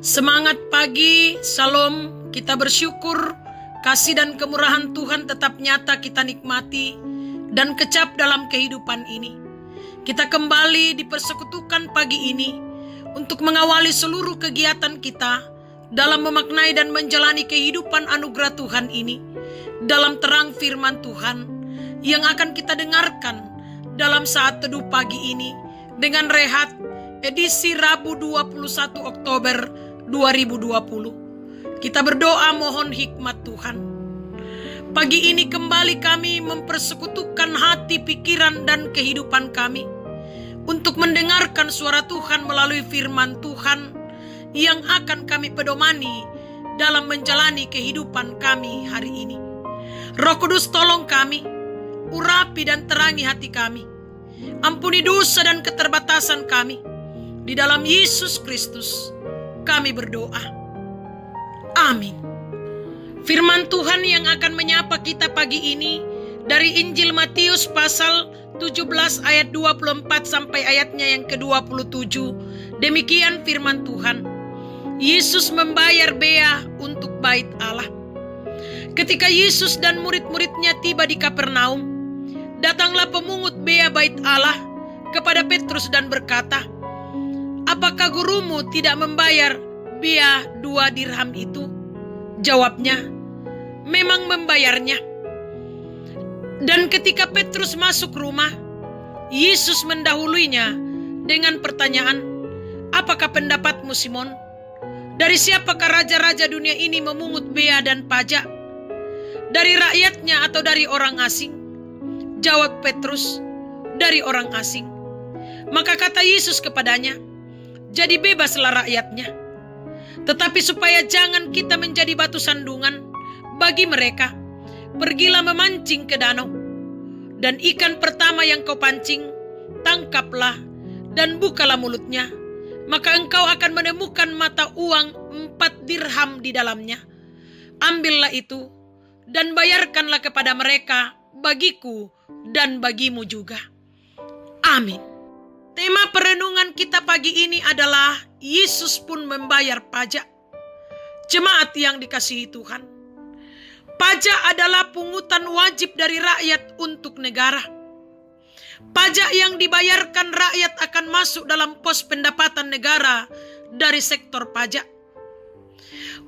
Semangat pagi, salam, kita bersyukur kasih dan kemurahan Tuhan tetap nyata kita nikmati dan kecap dalam kehidupan ini. Kita kembali dipersekutukan pagi ini untuk mengawali seluruh kegiatan kita dalam memaknai dan menjalani kehidupan anugerah Tuhan ini dalam terang firman Tuhan yang akan kita dengarkan dalam saat teduh pagi ini dengan rehat edisi Rabu 21 Oktober 2020. Kita berdoa mohon hikmat Tuhan. Pagi ini kembali kami mempersekutukan hati, pikiran, dan kehidupan kami untuk mendengarkan suara Tuhan melalui firman Tuhan yang akan kami pedomani dalam menjalani kehidupan kami hari ini. Roh Kudus tolong kami, urapi dan terangi hati kami. Ampuni dosa dan keterbatasan kami. Di dalam Yesus Kristus kami berdoa. Amin. Firman Tuhan yang akan menyapa kita pagi ini dari Injil Matius pasal 17 ayat 24 sampai ayatnya yang ke-27. Demikian firman Tuhan. Yesus membayar bea untuk bait Allah. Ketika Yesus dan murid-muridnya tiba di Kapernaum, datanglah pemungut bea bait Allah kepada Petrus dan berkata, "Apakah gurumu tidak membayar bea 2 dirham itu?" Jawabnya, "Memang membayarnya." Dan ketika Petrus masuk rumah, Yesus mendahuluinya dengan pertanyaan, "Apakah pendapatmu, Simon? Dari siapakah raja-raja dunia ini memungut bea dan pajak? Dari rakyatnya atau dari orang asing?" Jawab Petrus, "Dari orang asing." Maka kata Yesus kepadanya, "Jadi bebaslah rakyatnya. Tetapi supaya jangan kita menjadi batu sandungan bagi mereka, pergilah memancing ke danau. Dan ikan pertama yang kau pancing, tangkaplah dan bukalah mulutnya. Maka engkau akan menemukan mata uang 4 dirham di dalamnya. Ambillah itu dan bayarkanlah kepada mereka, bagiku dan bagimu juga." Amin. Tema perenungan kita pagi ini adalah Yesus pun membayar pajak. Jemaat yang dikasihi Tuhan, pajak adalah pungutan wajib dari rakyat untuk negara. Pajak yang dibayarkan rakyat akan masuk dalam pos pendapatan negara dari sektor pajak.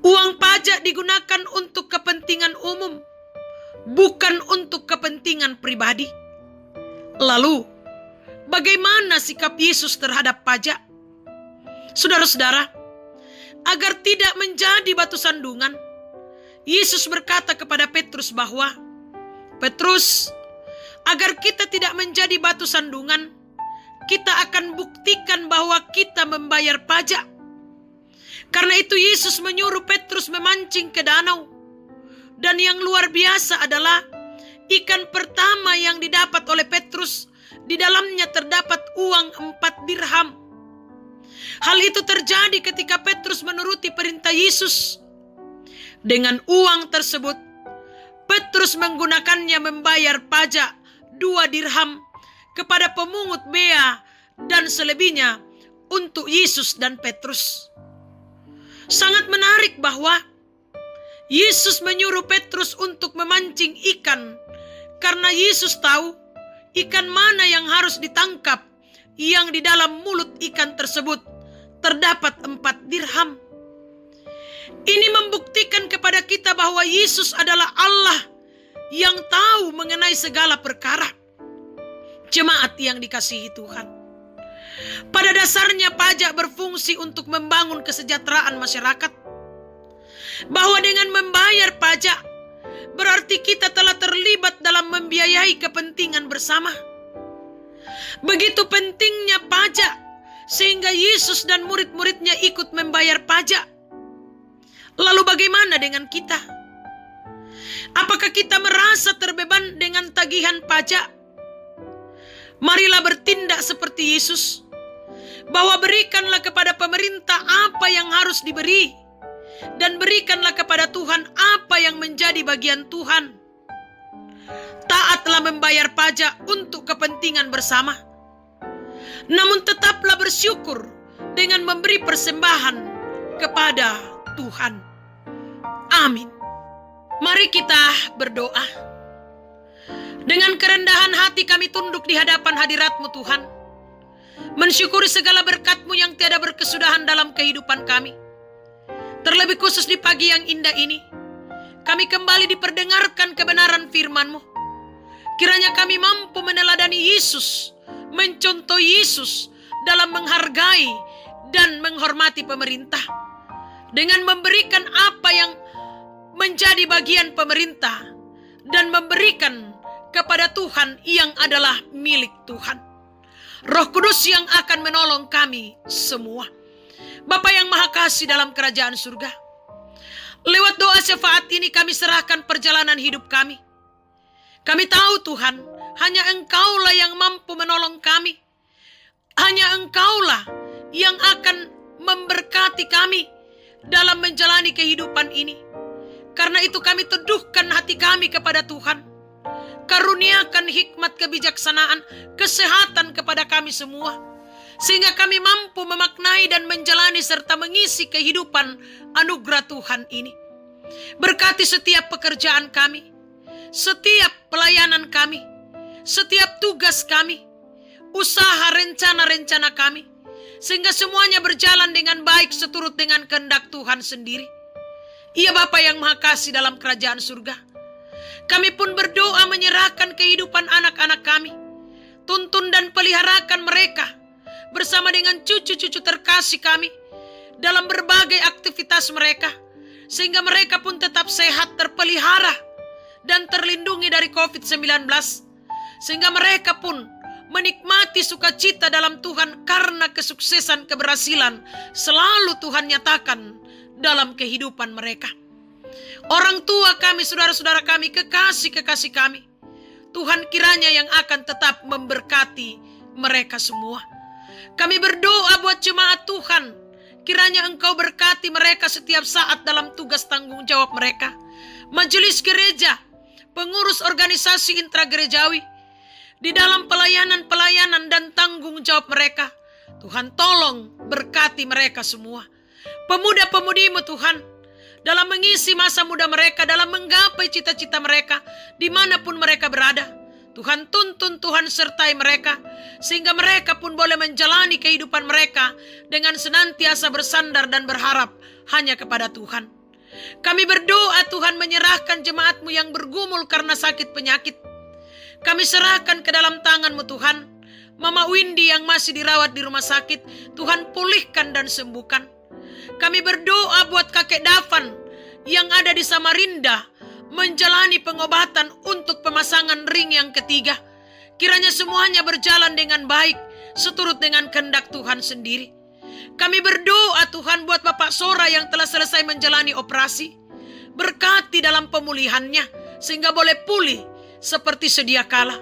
Uang pajak digunakan untuk kepentingan umum, bukan untuk kepentingan pribadi. Lalu, bagaimana sikap Yesus terhadap pajak? Saudara-saudara, agar tidak menjadi batu sandungan, Yesus berkata kepada Petrus bahwa, "Petrus, agar kita tidak menjadi batu sandungan, kita akan buktikan bahwa kita membayar pajak." Karena itu Yesus menyuruh Petrus memancing ke danau. Dan yang luar biasa adalah ikan pertama yang didapat oleh Petrus, di dalamnya terdapat uang 4 dirham. Hal itu terjadi ketika Petrus menuruti perintah Yesus. Dengan uang tersebut, Petrus menggunakannya membayar pajak 2 dirham kepada pemungut bea dan selebihnya untuk Yesus dan Petrus. Sangat menarik bahwa Yesus menyuruh Petrus untuk memancing ikan karena Yesus tahu ikan mana yang harus ditangkap yang di dalam mulut ikan tersebut terdapat 4 dirham. Ini membuktikan kepada kita bahwa Yesus adalah Allah yang tahu mengenai segala perkara. Jemaat yang dikasihi Tuhan, pada dasarnya pajak berfungsi untuk membangun kesejahteraan masyarakat. Bahwa dengan membayar pajak berarti kita telah terlibat dalam membiayai kepentingan bersama. Begitu pentingnya pajak sehingga Yesus dan murid-muridnya ikut membayar pajak. Lalu bagaimana dengan kita? Apakah kita merasa terbeban dengan tagihan pajak? Marilah bertindak seperti Yesus, bahwa berikanlah kepada pemerintah apa yang harus diberi, dan berikanlah kepada Tuhan apa yang menjadi bagian Tuhan. Taatlah membayar pajak untuk kepentingan bersama. Namun tetaplah bersyukur dengan memberi persembahan kepada Tuhan. Amin. Mari kita berdoa. Dengan kerendahan hati kami tunduk di hadapan hadirat-Mu Tuhan. Mensyukuri segala berkat-Mu yang tiada berkesudahan dalam kehidupan kami. Terlebih khusus di pagi yang indah ini, kami kembali diperdengarkan kebenaran firman-Mu. Kiranya kami mampu meneladani Yesus, mencontoh Yesus dalam menghargai dan menghormati pemerintah. Dengan memberikan apa yang menjadi bagian pemerintah dan memberikan kepada Tuhan yang adalah milik Tuhan. Roh Kudus yang akan menolong kami semua. Bapa yang Maha Kasih dalam kerajaan surga, lewat doa syafaat ini kami serahkan perjalanan hidup kami. Kami tahu Tuhan, hanya Engkaulah yang mampu menolong kami. Hanya Engkaulah yang akan memberkati kami dalam menjalani kehidupan ini. Karena itu kami teduhkan hati kami kepada Tuhan. Karuniakan hikmat kebijaksanaan, kesehatan kepada kami semua. Sehingga kami mampu memaknai dan menjalani serta mengisi kehidupan anugerah Tuhan ini. Berkati setiap pekerjaan kami, setiap pelayanan kami, setiap tugas kami, usaha rencana-rencana kami. Sehingga semuanya berjalan dengan baik seturut dengan kehendak Tuhan sendiri. Iya Bapa yang Maha Kasih dalam kerajaan surga, kami pun berdoa menyerahkan kehidupan anak-anak kami. Tuntun dan peliharakan mereka bersama dengan cucu-cucu terkasih kami dalam berbagai aktivitas mereka. Sehingga mereka pun tetap sehat, terpelihara dan terlindungi dari COVID-19. Sehingga mereka pun menikmati sukacita dalam Tuhan karena kesuksesan keberhasilan selalu Tuhan nyatakan dalam kehidupan mereka. Orang tua kami, saudara-saudara kami, kekasih-kekasih kami, Tuhan kiranya yang akan tetap memberkati mereka semua. Kami berdoa buat jemaat Tuhan, kiranya Engkau berkati mereka setiap saat dalam tugas tanggung jawab mereka. Majelis gereja, pengurus organisasi intragerejawi, di dalam pelayanan-pelayanan dan tanggung jawab mereka, Tuhan tolong berkati mereka semua. Pemuda-pemudi-Mu Tuhan, dalam mengisi masa muda mereka, dalam menggapai cita-cita mereka, dimanapun mereka berada, Tuhan tuntun, Tuhan sertai mereka, sehingga mereka pun boleh menjalani kehidupan mereka dengan senantiasa bersandar dan berharap hanya kepada Tuhan. Kami berdoa Tuhan menyerahkan jemaat-Mu yang bergumul karena sakit penyakit. Kami serahkan ke dalam tangan-Mu Tuhan. Mama Windy yang masih dirawat di rumah sakit, Tuhan pulihkan dan sembuhkan. Kami berdoa buat kakek Dafan yang ada di Samarinda menjalani pengobatan untuk pemasangan ring yang ketiga. Kiranya semuanya berjalan dengan baik seturut dengan kehendak Tuhan sendiri. Kami berdoa Tuhan buat Bapak Sora yang telah selesai menjalani operasi. Berkati dalam pemulihannya sehingga boleh pulih seperti sedia kala.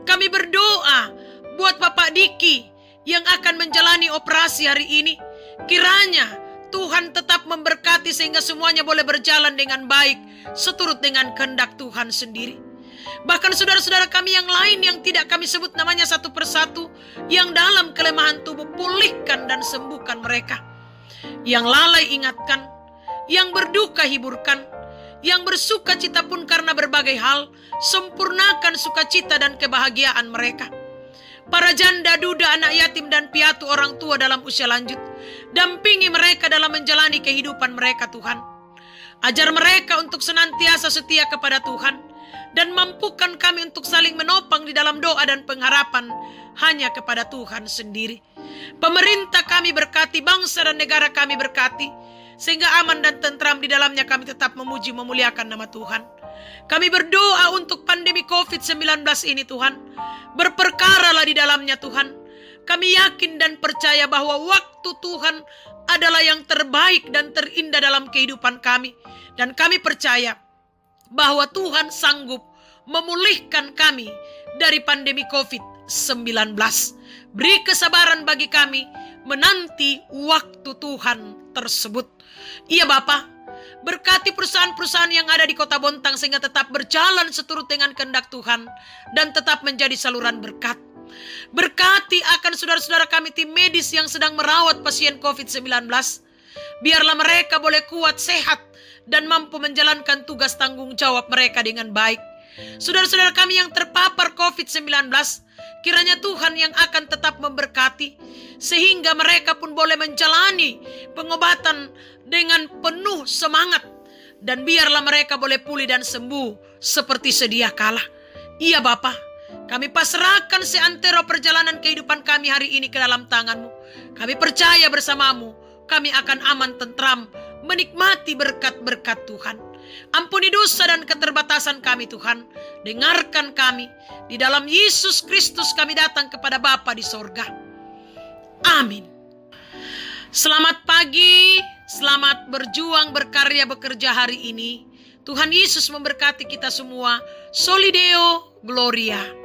Kami berdoa buat Bapak Diki yang akan menjalani operasi hari ini. Kiranya Tuhan tetap memberkati sehingga semuanya boleh berjalan dengan baik seturut dengan kehendak Tuhan sendiri. Bahkan saudara-saudara kami yang lain yang tidak kami sebut namanya satu persatu, yang dalam kelemahan tubuh, pulihkan dan sembuhkan mereka. Yang lalai ingatkan, yang berduka hiburkan, yang bersuka cita pun karena berbagai hal, sempurnakan sukacita dan kebahagiaan mereka. Para janda, duda, anak yatim dan piatu orang tua dalam usia lanjut, dampingi mereka dalam menjalani kehidupan mereka Tuhan. Ajar mereka untuk senantiasa setia kepada Tuhan, dan mampukan kami untuk saling menopang di dalam doa dan pengharapan hanya kepada Tuhan sendiri. Pemerintah kami berkati, bangsa dan negara kami berkati, sehingga aman dan tentram di dalamnya kami tetap memuji memuliakan nama Tuhan. Kami berdoa untuk pandemi COVID-19 ini Tuhan, berperkaralah di dalamnya Tuhan. Kami yakin dan percaya bahwa waktu Tuhan adalah yang terbaik dan terindah dalam kehidupan kami. Dan kami percaya bahwa Tuhan sanggup memulihkan kami dari pandemi COVID-19. Beri kesabaran bagi kami menanti waktu Tuhan tersebut. Iya Bapa, berkati perusahaan-perusahaan yang ada di Kota Bontang sehingga tetap berjalan seturut dengan kehendak Tuhan dan tetap menjadi saluran berkat. Berkati akan saudara-saudara kami tim medis yang sedang merawat pasien COVID-19. Biarlah mereka boleh kuat, sehat, dan mampu menjalankan tugas tanggung jawab mereka dengan baik. Saudara-saudara kami yang terpapar COVID-19, kiranya Tuhan yang akan tetap memberkati, sehingga mereka pun boleh menjalani pengobatan dengan penuh semangat. Dan biarlah mereka boleh pulih dan sembuh seperti sedia kala. Iya Bapa, kami pasrahkan seantero perjalanan kehidupan kami hari ini ke dalam tangan-Mu. Kami percaya bersama-Mu, kami akan aman tentram, menikmati berkat-berkat Tuhan. Ampuni dosa dan keterbatasan kami Tuhan. Dengarkan kami. Di dalam Yesus Kristus kami datang kepada Bapa di sorga. Amin. Selamat pagi, selamat berjuang, berkarya, bekerja hari ini. Tuhan Yesus memberkati kita semua. Soli Deo Gloria.